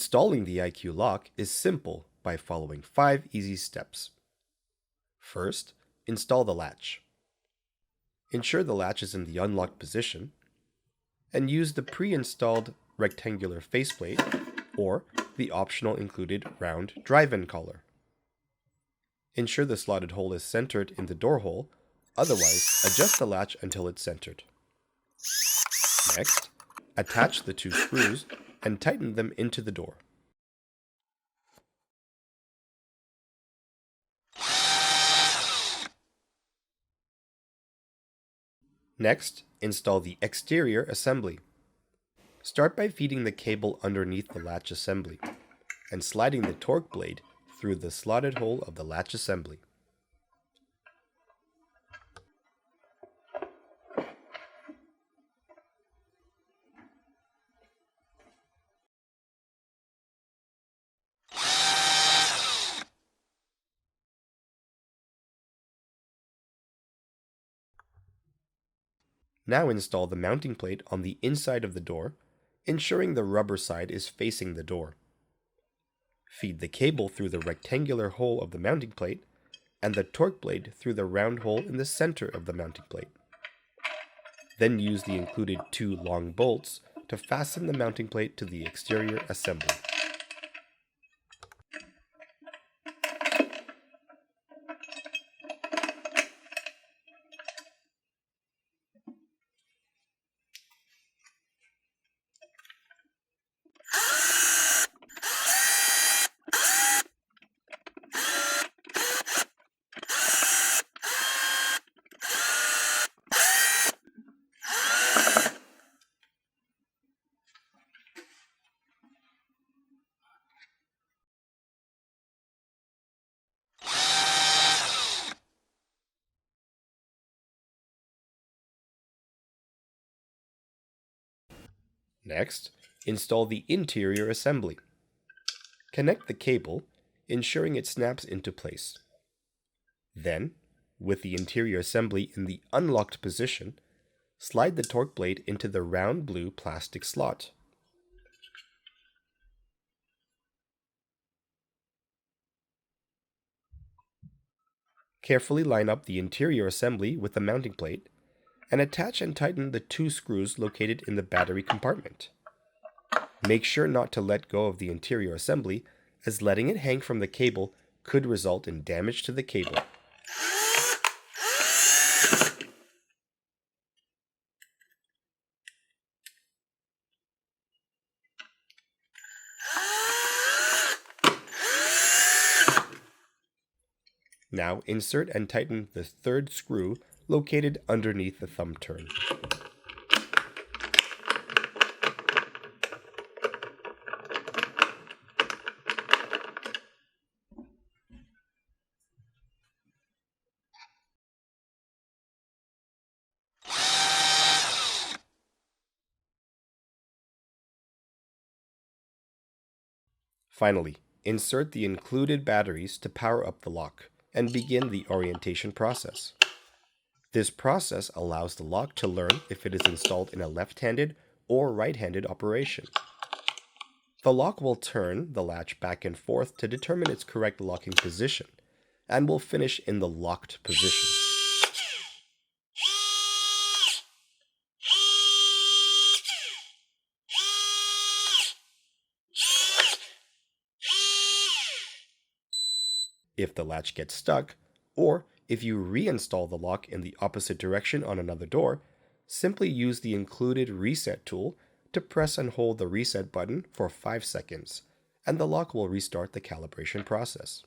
Installing the IQ lock is simple by following 5 easy steps. First, install the latch. Ensure the latch is in the unlocked position, and use the pre-installed rectangular faceplate or the optional included round drive-in collar. Ensure the slotted hole is centered in the door hole, otherwise adjust the latch until it's centered. Next, attach the 2 screws and tighten them into the door. Next, install the exterior assembly. Start by feeding the cable underneath the latch assembly and sliding the torque blade through the slotted hole of the latch assembly. Now install the mounting plate on the inside of the door, ensuring the rubber side is facing the door. Feed the cable through the rectangular hole of the mounting plate and the torque blade through the round hole in the center of the mounting plate. Then use the included 2 long bolts to fasten the mounting plate to the exterior assembly. Next, install the interior assembly. Connect the cable, ensuring it snaps into place. Then, with the interior assembly in the unlocked position, slide the torque blade into the round blue plastic slot. Carefully line up the interior assembly with the mounting plate and attach and tighten the 2 screws located in the battery compartment. Make sure not to let go of the interior assembly, as letting it hang from the cable could result in damage to the cable. Now insert and tighten the 3rd screw located underneath the thumb turn. Finally, insert the included batteries to power up the lock and begin the orientation process. This process allows the lock to learn if it is installed in a left-handed or right-handed operation. The lock will turn the latch back and forth to determine its correct locking position, and will finish in the locked position. If the latch gets stuck, or if you reinstall the lock in the opposite direction on another door, simply use the included reset tool to press and hold the reset button for 5 seconds, and the lock will restart the calibration process.